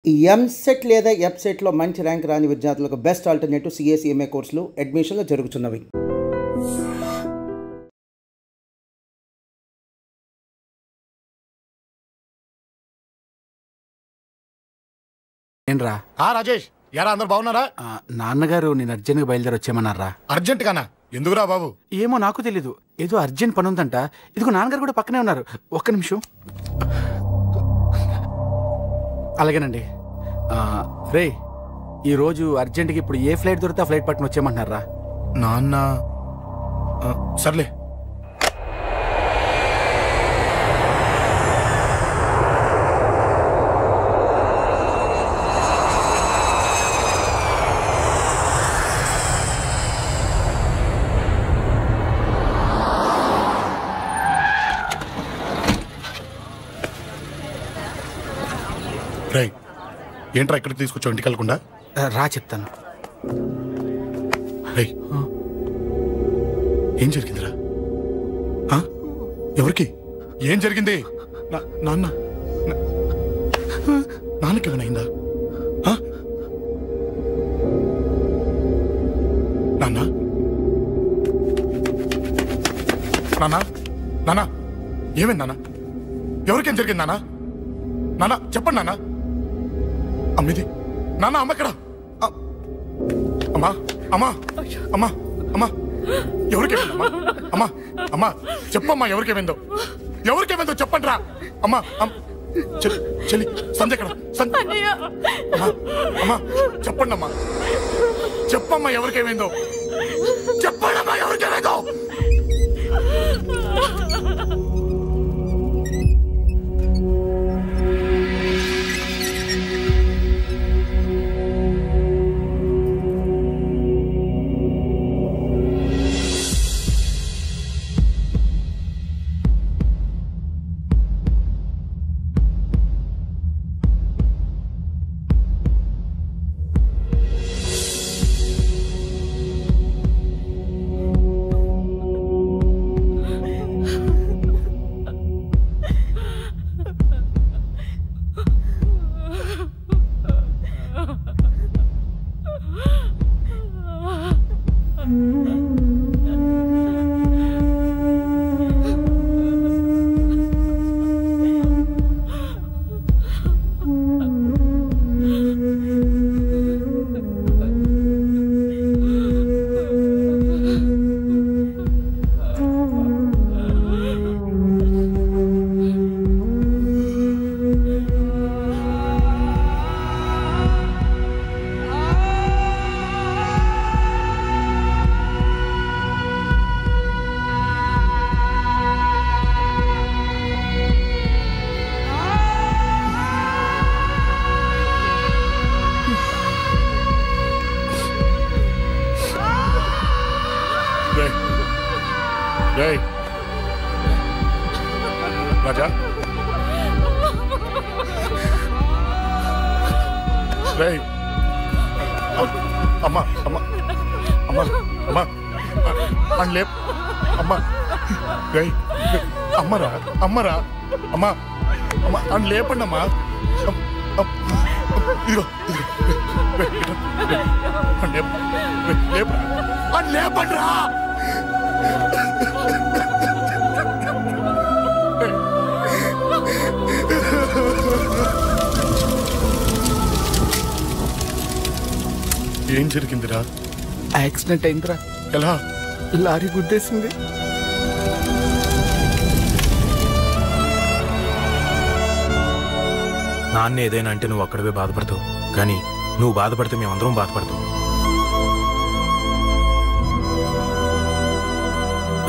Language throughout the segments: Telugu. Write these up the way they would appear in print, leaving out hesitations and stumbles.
ఎంసెట్ లేదా ఎఫ్సెట్లో మంచి ర్యాంక్ రాని విద్యార్థులకు బెస్ట్ ఆల్టర్నేటివ్ సిఏసీఎంఏ కోర్సులు అడ్మిషన్లు జరుగుతున్నవి. ఏంట్రా రాజేష్, యారా అందరు బాగున్నారా? నాన్నగారు నేను అర్జెంట్గా బయలుదేరి వచ్చేయమన్నారా? అర్జెంట్ గానా? ఎందుకురా బాబు? ఏమో నాకు తెలీదు, ఏదో అర్జెంట్ పని ఉందంట. ఇదిగో నాన్నగారు కూడా పక్కనే ఉన్నారు. ఒక్క నిమిషం. అలాగేనండి. రే, ఈరోజు అర్జెంట్గా ఇప్పుడు ఏ ఫ్లైట్ దొరికితే ఆ ఫ్లైట్ పట్టుకుని వచ్చేయమంటున్నారా? నాన్న సర్లే. రై, ఏంట్రా ఇక్కడికి తీసుకొచ్చావు ఇంటికి వెళ్ళకుండా? రా చెప్తాను. రై, ఏం జరిగిందిరా? ఎవరికి ఏం జరిగింది? నాన్నకి ఏమైనా నాన్న నాన్న నాన్న ఏమైంది నాన్న? ఎవరికేం జరిగింది నాన్న? నాన్న చెప్పండి నాన్న. అమ్మిది నాన్న, అమ్మ ఎక్కడ? అమ్మా అమ్మా అమ్మా అమ్మా ఎవరికేమైందమ్మా? అమ్మా అమ్మా చెప్పమ్మా, ఎవరికేమైందో? ఎవరికేమైందో చెప్పండి రా. అమ్మా చెల్లి సంధ్య ఎక్కడ? అమ్మా అమ్మా చెప్పండి అమ్మా, చెప్పమ్మా ఎవరికేమైందో? చెప్పండి అమ్మా ఎవరికేమైందో? రాజా, అమ్మా అమ్మా అమ్మా అమ్మా అని లేప్ అమ్మా. అమ్మరా అమ్మరా అమ్మా అమ్మా అని లేపండి అమ్మా. ఇదిగో అని లేపండి రా. ఏం జరిగిందిరా? యాక్సిడెంట్ అయిందిరా. ఎలా? లారీ గుద్దేసింది. నాన్న ఏదైనా అంటే నువ్వు అక్కడవే బాధపడతావు, కానీ నువ్వు బాధపడితే మేమందరం బాధపడతాం.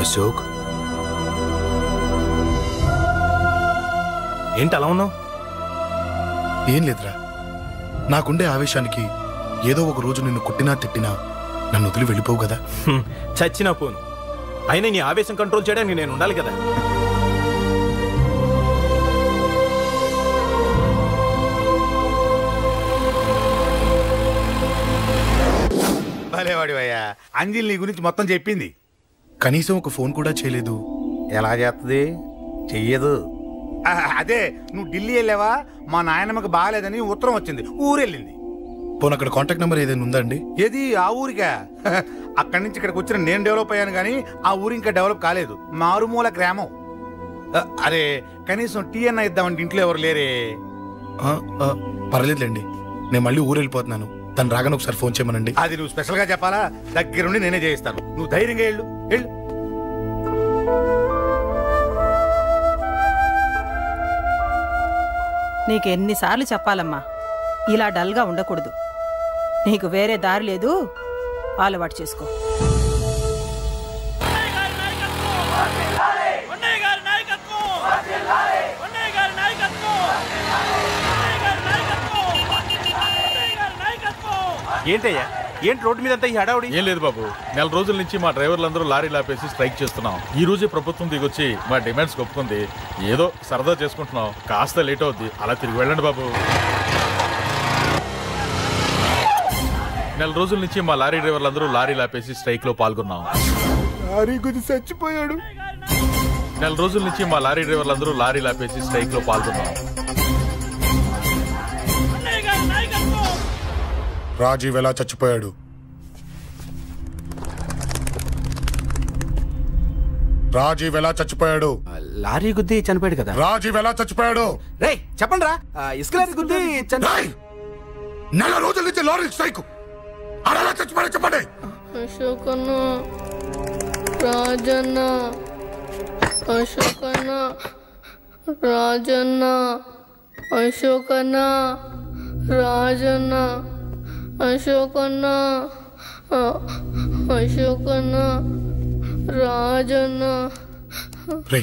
అశోక్, ఏంటి అలా ఉన్నావు? ఏం లేదురా, నాకుండే ఆవేశానికి ఏదో ఒక రోజు నిన్ను కొట్టినా తిట్టినా నన్ను వదిలి వెళ్ళిపోవు కదా. చచ్చినా పోను, అయినా నీ ఆవేశం కంట్రోల్ చేయడానికి నేను ఉండాలి కదా. భలేవాడివయ్యా, అంజలి నీ గురించి మొత్తం చెప్పింది. కనీసం ఒక ఫోన్ కూడా చేయలేదు. ఎలా చేస్తుంది? చెయ్యదు. అదే నువ్వు ఢిల్లీ వెళ్ళావా? మా నాయనమ్మకి బాగాలేదని ఉత్తరం వచ్చింది, ఊరెళ్ళింది. పోనీ అక్కడ కాంటాక్ట్ నెంబర్ ఏదైనా ఉందా అండి? ఏది ఆ ఊరికా? అక్కడి నుంచి ఇక్కడికి వచ్చిన నేను డెవలప్ అయ్యాను కానీ ఆ ఊరు ఇంకా డెవలప్ కాలేదు. మారుమూల గ్రామం. అరే కనీసం టీ అన్న ఇద్దామంటే ఇంట్లో ఎవరు లేరే. పర్లేదులేండి, నేను మళ్ళీ ఊరు వెళ్ళిపోతున్నాను. తను రాగానే ఒకసారి ఫోన్ చేయమనండి. అది నువ్వు స్పెషల్ గా చెప్పాలా? దగ్గరుండి నేనే చేయిస్తాను. నువ్వు ధైర్యంగా వెళ్ళు. నీకెన్నిసార్లు చెప్పాలమ్మా, ఇలా డల్గా ఉండకూడదు. నీకు వేరే దారి లేదు, అలవాటు చేసుకో. ఏంటయ్యా, ఏంటి రోడ్డు మీద అంతా ఈ హడావుడి? ఏం లేదు బాబు, నెల రోజుల నుంచి మా డ్రైవర్లందరూ లారీలు ఆపేసి స్ట్రైక్ చేస్తున్నాం. ఈ రోజే ప్రభుత్వం దిగొచ్చి మా డిమాండ్స్ ఒప్పుకుంది. ఏదో సరదా చేసుకుంటున్నాం, కాస్త లేట్ అవుద్ది, అలా తిరిగి వెళ్ళండి బాబు. నెల రోజుల నుంచి మా లారీ డ్రైవర్లందరూ లారీలు ఆపేసి స్ట్రైక్ లో పాల్గొన్నాం. లారీ గుద్ది చచ్చిపోయాడు. నెల రోజుల నుంచి మా లారీ డ్రైవర్లందరూ లారీలు ఆపేసి స్ట్రైక్ లో పాల్గొన్నాం. రాజీవ్ ఎలా చచ్చిపోయాడు? రాజీవ్ ఎలా చచ్చిపోయాడు? లారీ గుద్ది చనిపోయాడు కదా. రాజీవ్ ఎలా చచ్చిపోయాడు? రే చెప్పండి రా. ఇసుక లారీ గుద్ది నెల రోజుల నుంచి లారీ స్ట్రైక్, అలా చచ్చిపోయాడు చెప్పండి. అశోకన్న, రాజన్న, అశోకన్న, రాజన్న, అశోకన్న, రాజన్న, అశోకన్న, అశోకన్న, రాజన్న. రే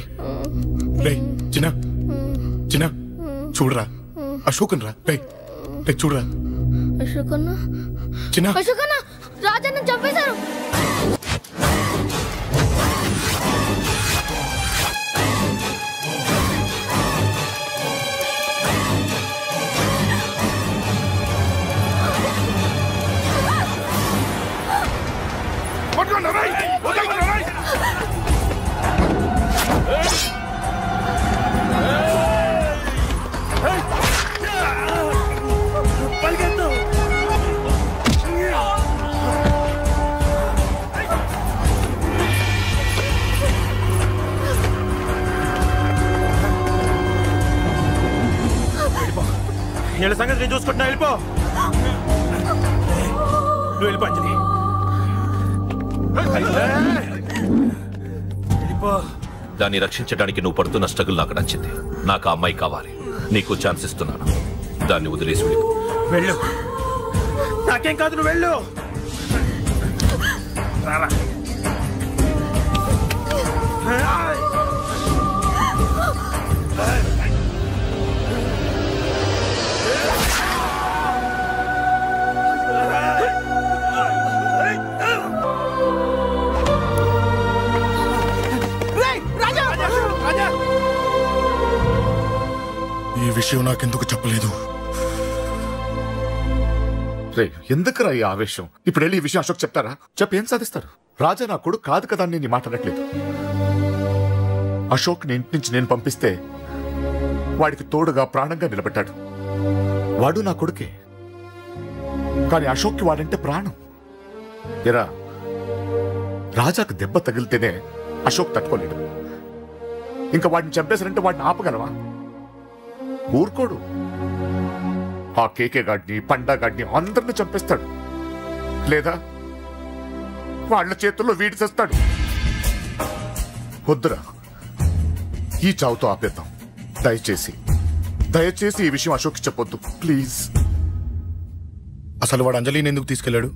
రే చిన్న చిన్న చూడరా, అశోకన్ రా. రే రే చూడరా. అశోకన్న, చిన్న అశోకన్న, రాజన్న చంపేశారు. వీళ్ళ సంగతి నేను చూసుకుంటున్నా, వెళ్ళిపో. నువ్వు వెళ్ళిపో అంజలి. దాన్ని రక్షించడానికి నువ్వు పడుతున్న స్ట్రగుల్ నాకు నచ్చింది. నాకు ఆ అమ్మాయి కావాలి. నీకు ఛాన్స్ ఇస్తున్నాను. దాన్ని వదిలేసి వెళ్ళు. నాకేం కాదు, నువ్వు వెళ్ళు. ఈ విషయం నాకెందుకు చెప్పలేదు? ఎందుకురా ఈ ఆవేశం? ఇప్పుడు వెళ్ళి ఈ విషయం అశోక్ చెప్తారా? చెప్పి ఏం సాధిస్తారు? రాజా నా కొడుకు కాదు కదా అని నేను మాట్లాడట్లేదు. అశోక్ ని ఇంటి నుంచి నేను పంపిస్తే వాడికి తోడుగా ప్రాణంగా నిలబెట్టాడు. వాడు నా కొడుకే, కానీ అశోక్కి వాడంటే ప్రాణం. ఎరా, రాజాకు దెబ్బ తగిలితేనే అశోక్ తట్టుకోలేడు. ఇంకా వాడిని చంపేశారంటే వాడిని ఆపగలవా? ఊరుకోడు. ఆ కేకే గాడిని, పండా గాడిని అందరిని చంపేస్తాడు. లేదా వాళ్ళ చేతుల్లో వీడి చేస్తాడు. వద్దురా, ఈ చావుతో ఆపేద్దాం. దయచేసి దయచేసి ఈ విషయం అశోక్ చెప్పొద్దు ప్లీజ్. అసలు వాడు అంజలిని ఎందుకు తీసుకెళ్లాడు?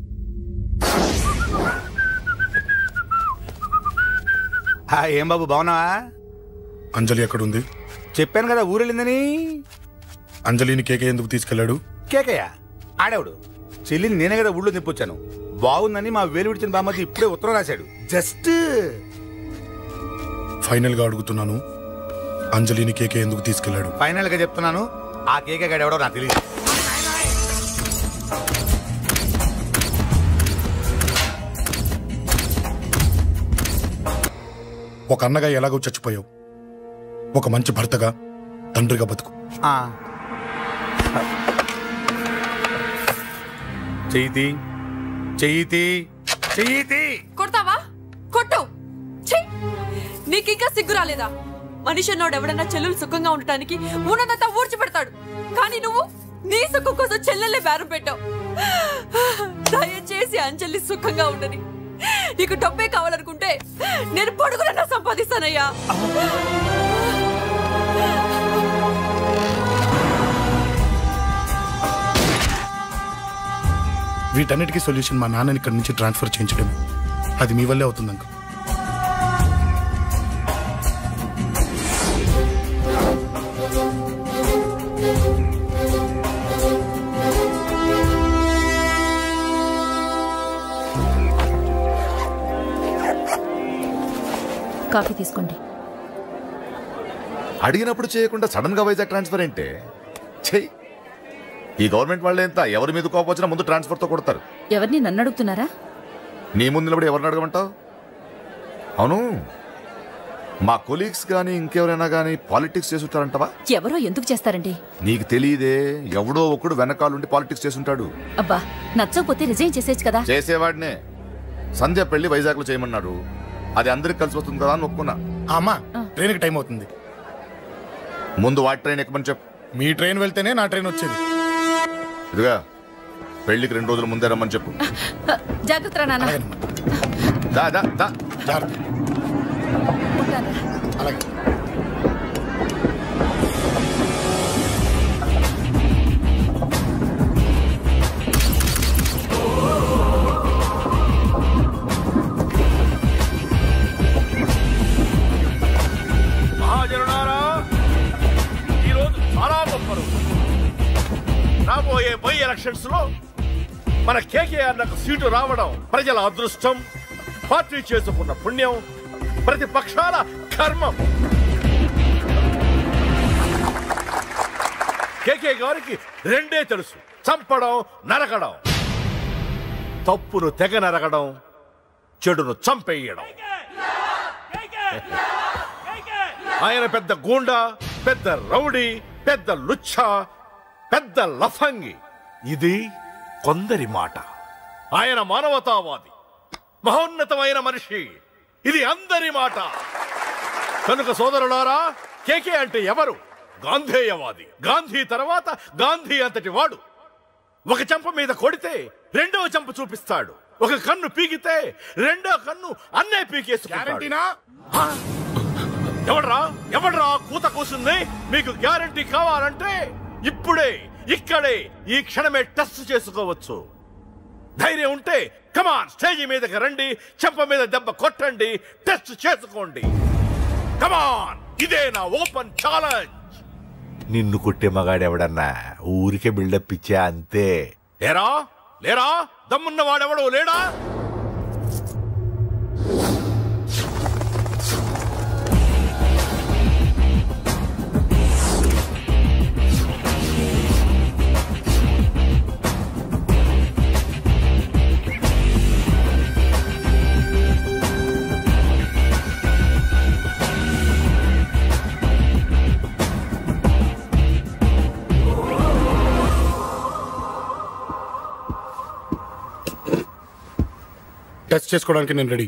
ఏం బాబు బాగున్నావా? అంజలి ఎక్కడుంది? చెప్పాను కదా ఊరెళ్ళిందని. అంజలిని కేకే ఎందుకు తీసుకెళ్లాడు? కేకయ్య ఆడేవాడు. చెల్లిని నేనే కదా ఊళ్ళో నిప్పొచ్చాను. బాగుందని మా వేలు విడిచిన బామ్మది ఇప్పుడే ఉత్తరం రాశాడు. జస్ట్ ఫైనల్ గా అడుగుతున్నాను, అంజలిని కేకే ఎందుకు తీసుకెళ్లాడు? ఫైనల్ గా చెప్తున్నాను, ఆ కేకే గాడు ఎవడో నాకు తెలియదు. ఒక అన్నగా ఎలాగో చచ్చిపోయావు, ఒక మంచి భర్తగా తండ్రిగా బతుకు. చెయ్యితి కొడతావా? కొట్టు. నీకింకా సిగ్గు రాలేదా? మనిషి అన్నోడు ఎవడన్నా చెల్లెలు సుఖంగా ఉండటానికి ఉన్నదంతా ఊడ్చి పెడతాడు. కానీ నువ్వు నీ సుఖం కోసం చెల్లెల్లే బేరం పెట్టావు. దయచేసి అంజలి సుఖంగా ఉండని. నీకు డబ్బే కావాలనుకుంటే నేను పొడుగులన్నా సంపాదిస్తానయ్యా. వీటన్నిటికీ సొల్యూషన్ మా నాన్నని ఇక్కడి నుంచి ట్రాన్స్ఫర్ చేయించడం. అది మీ వల్లే అవుతుంది అంకుల్. కాఫీ తీసుకోండి. అడిగినప్పుడు చేయకుండా సడన్ గా వైజాగ్ ట్రాన్స్ఫర్ ఏంటే? చెయ్యి. ఈ గవర్నమెంట్ వాళ్ళే ఎంత ఎవరి మీద కోపం వచ్చినా ముందు ట్రాన్స్ఫర్ తో కొడతారు. ఎవరిని నన్ను అడుగుతున్నారా? నీ ముందు నిలబడి ఎవరిని అడగమంటావు? అవును, మా కొలీగ్స్ గానీ ఇంకెవరైనా గానీ పాలిటిక్స్ చేసుంటారంటవా? ఎవరో ఎందుకు చేస్తారండి? నీకు తెలియదే, ఎవడో ఒకడు వెనకాలండి పాలిటిక్స్ చేసుంటాడు. అబ్బా, నచ్చకపోతే రిజైన్ చేసేచ్చు కదా. చేసేవాడినే. సంధ్య పెళ్లి వైజాగ్ లో చేయమన్నాడు. అది అందరికి కలిసి వస్తుంది కదా అని ఒప్పుకున్నా. అమ్మా, ట్రైన్కి టైం అవుతుంది. ముందు వాటి ట్రైన్ ఎక్కమని చెప్పు. మీ ట్రైన్ వెళ్తేనే నా ట్రైన్ వచ్చేది. ఇదిగా పెళ్లికి 2 రోజుల ముందే రమ్మని చెప్పు. జాగ్రత్త నాన్న. అలాగే. మహాజనులారా, ఈరోజు చాలా గొప్ప రోజు. రాబోయే బై ఎలక్షన్స్ లో మన కేకేఆర్ నాకు సీటు రావడం ప్రజల అదృష్టం, పార్టీ చేసుకున్న పుణ్యం, ప్రతిపక్షాల కర్మం. కేకే గారికి 2 తెలుసు: చంపడం, నరకడం. తప్పును తెగ నరకడం, చెడును చంపేయడం. ఆయన పెద్ద గూండా, పెద్ద రౌడీ, పెద్ద లుచ్చ, పెద్ద లఫంగి. ఇది కొందరి మాట. ఆయన మానవతావాది, మహోన్నతమైన మనిషి. ఇది అందరి మాట. కనుక సోదరులారా, కేకే అంటే ఎవరు? గాంధేయవాది. గాంధీ తర్వాత గాంధీ అంతటి వాడు. ఒక చెంప మీద కొడితే 2వ చెంప చూపిస్తాడు. ఒక కన్ను పీకితే 2వ కన్ను అన్నే పీకేసుకుంటాడు. ఎవడ్రా కూత కూసింది? మీకు గ్యారంటీ కావాలంటే ఇప్పుడే, ఇక్కడే, ఈ క్షణమే టెస్ట్ చేసుకోవచ్చు. ధైర్యం ఉంటే కమాన్, స్టేజీ మీదకి రండి, చెంప మీద దెబ్బ కొట్టండి, టెస్ట్ చేసుకోండి. కమాన్, ఇదే నా ఓపెన్ ఛాలెంజ్. నిన్ను కొట్టే మగాడెవడన్నా ఊరికే బిల్డప్ ఇచ్చా అంతే. లేరా దమ్మున్న వాడెవడో లేడా? టచ్ చేసుకోవడానికి నేను రెడీ.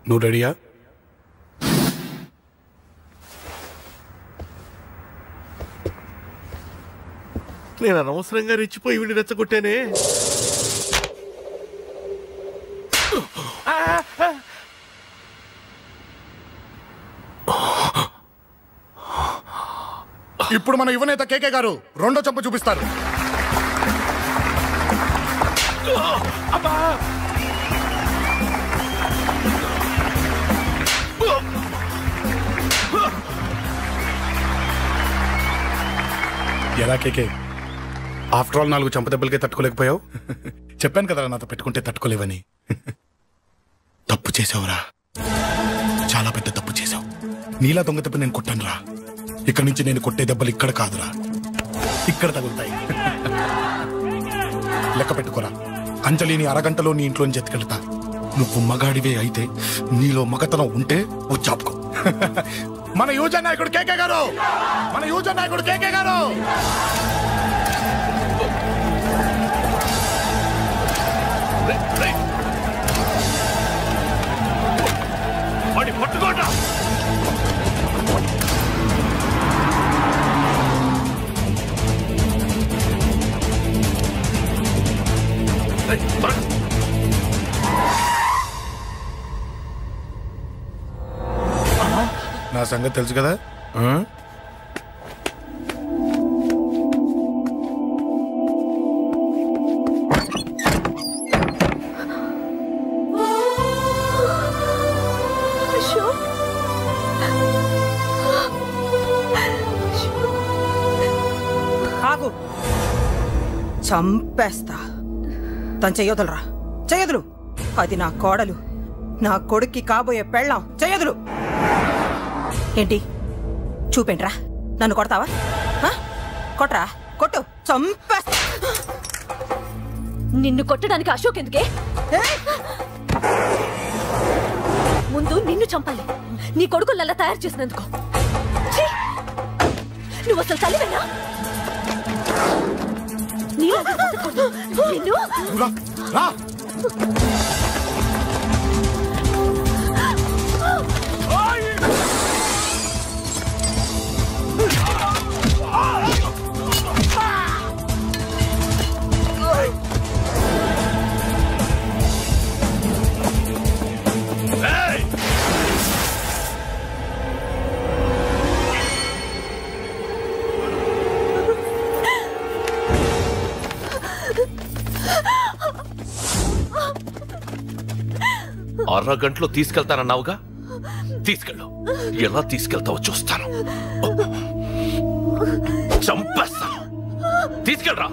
నువ్వు రెడీయా? నేను అనవసరంగా రెచ్చిపోయి వీడిని రెచ్చగొట్టానే. ఇప్పుడు మన యువనేత కేకే గారు 2వ చెంప చూపిస్తారు. ఎలా కేకే, ఆఫ్టర్ ఆల్ 4 చెంప దెబ్బలకే తట్టుకోలేకపోయావు? చెప్పాను కదా నాతో పెట్టుకుంటే తట్టుకోలేవని. తప్పు చేసావురా, చాలా పెద్ద తప్పు చేసావు. నీలా దొంగ దెబ్బ నేను కొట్టాను రా. ఇక్కడ నుంచి నేను కొట్టే దెబ్బలు ఇక్కడ కాదురా, ఇక్కడ తగులుతాయి. లెక్క పెట్టుకోరా, అంజలిని అరగంటలో నీ ఇంట్లోంచి ఎత్తుకెళ్తా. నువ్వు మగాడివే అయితే, నీలో మగతనం ఉంటే ఓ చాపుకో. మన యువజన నాయకుడు కేకే గారు, మన యువజన నాయకుడు కేకే గారు. పట్టుకోట నా సంగతి తెలుసు కదా. ఆగు, చంపేస్తా. తను చెయ్యొదలరా, చెయ్యదులు. అది నా కోడలు, నా కొడుక్కి కాబోయే పెళ్ళాం. చెయ్యదులు. ఏంటి చూపేంట్రా? నన్ను కొడతావా? కొట్రా, కొట్టు, చంపేస్తా. నిన్ను కొట్టడానికి అశోక్ ఎందుకే? ముందు నిన్ను చంపాలి, నీ కొడుకులల్లా తయారు చేసినందుకు. నువ్వు అసలు తల్లివేనా? నిన్ను అరగంటలో తీసుకెళ్తానన్నావుగా, తీసుకెళ్ళు. ఎలా తీసుకెళ్తావో చూస్తాను. చంపేస్తాను. తీసుకెళ్ళరా.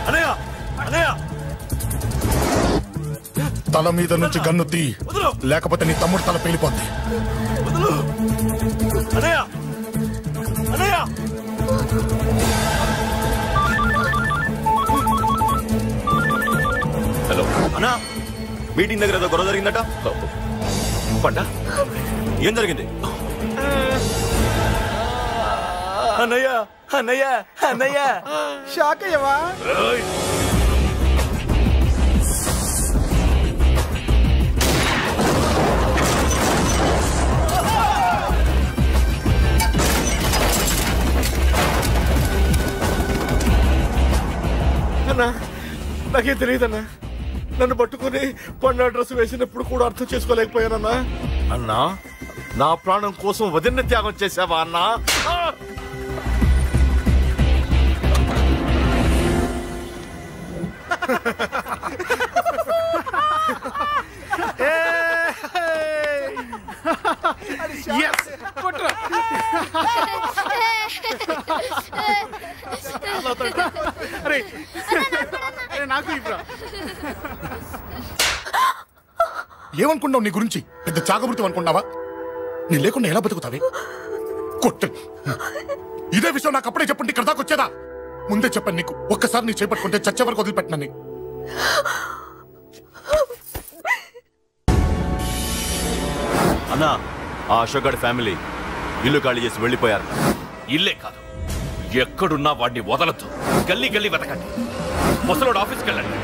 అనయ్య, అనయ్య, తల మీద నుంచి గన్ను తీ, లేకపోతే నీ తమ్ముడు తల పేలిపోద్ది. అనయ్య, అనయ్య. హలో అన్నా, మీటింగ్ దగ్గర ఏదో గొడవ జరిగిందట. పండా, ఏం జరిగింది? అన్నయ్య, అన్నయ్య, అన్నయ్య, షాక్ అయ్యవా? అన్నా, నాకేం తెలియదన్నా. నన్ను పట్టుకుని పండు డ్రెస్ వేసినప్పుడు కూడా అర్థం చేసుకోలేకపోయానన్నా. అన్నా, నా ప్రాణం కోసం వదిన త్యాగం చేసావా అన్నా? ఏమనుకున్నావు? నీ గురించి పెద్ద చాగబృతం అనుకున్నావా? నీ లేకుండా ఎలా బతుకుతావి? కొట్టు. ఇదే విషయం నాకు అప్పుడే చెప్పండి, ఇక్కడ దాకా వచ్చేదా? ముందే చెప్పాను నీకు, ఒక్కసారి నీ చేపట్టుకుంటే చచ్చే వరకు వదిలిపెట్టినని. అన్నా, ఆ అశోక్ గారి ఫ్యామిలీ ఇల్లు ఖాళీ చేసి వెళ్ళిపోయారు. ఇల్లే కాదు, ఎక్కడున్నా వాడిని వదలద్దు. గల్లీ గల్లీ వెతకండి. ముసలోడు ఆఫీస్కి వెళ్ళండి,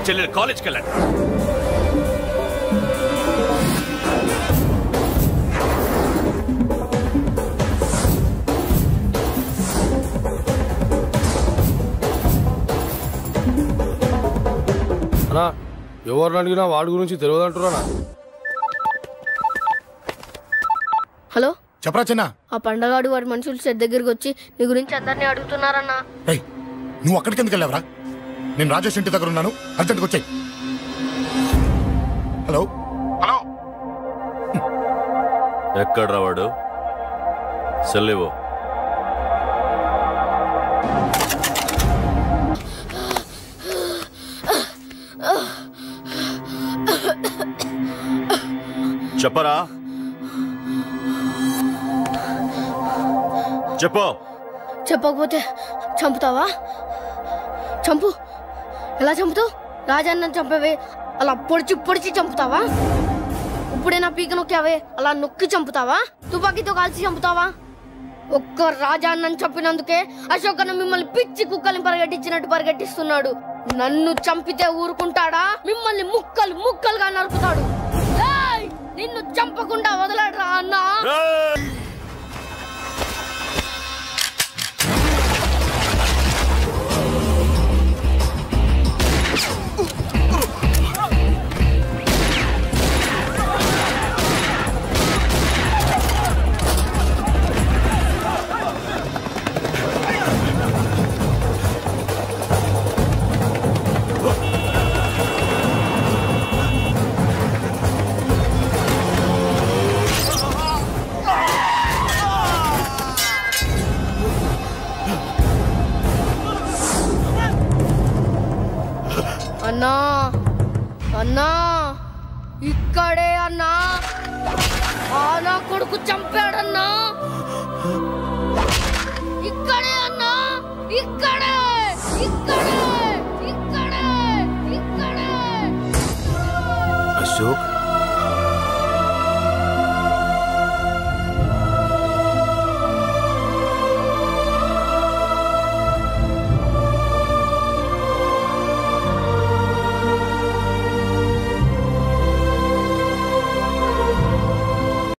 చెల్లెలు కాలేజ్కి వెళ్ళండి. అన్నా, ఎవరిని అడిగినా వాడి గురించి తెలియదంటున్నా. హలో, చెప్పరా చిన్న. ఆ పండగాడు వాడి మనుషులు సెట్ దగ్గరికి వచ్చి నీ గురించి అందరినీ అడుగుతున్నారన్నా. నువ్వు అక్కడికి ఎందుకు వెళ్ళావరా? నేను రాజేష్ ఇంటి దగ్గర ఉన్నాను, అర్జెంట్గా వచ్చాయి. Hello, hello. ఎక్కడ్రా వాడు? సెల్లివో. చెప్పరా, చెప్పు. చెప్పకపోతే చంపుతావా? చంపు. ఎలా చంపుతావు? రాజాన్నని చంపవే, అలా పొడిచి పొడిచి చంపుతావా? ఎప్పుడైనా పీక నొక్కావే అలా నొక్కి చంపుతావా? తుపాకీతో కాల్చి చంపుతావా? ఒక్క రాజా అన్నని చెప్పినందుకే అశోక్ అన్న మిమ్మల్ని పిచ్చి కుక్కల్ని పరిగెట్టించినట్టు పరిగెట్టిస్తున్నాడు. నన్ను చంపితే ఊరుకుంటాడా? మిమ్మల్ని ముక్కలు ముక్కలుగా నరుకుతాడు. నిన్ను చంపకుండా వదలడరా అన్నా. అన్నా అన్నా ఇక్కడే అన్నా. నా కొడుకు చంపాడన్నా. ఇక్కడే అన్నా. ఇక్కడే ఇక్కడే ఇక్కడే ఇక్కడే. అశోక్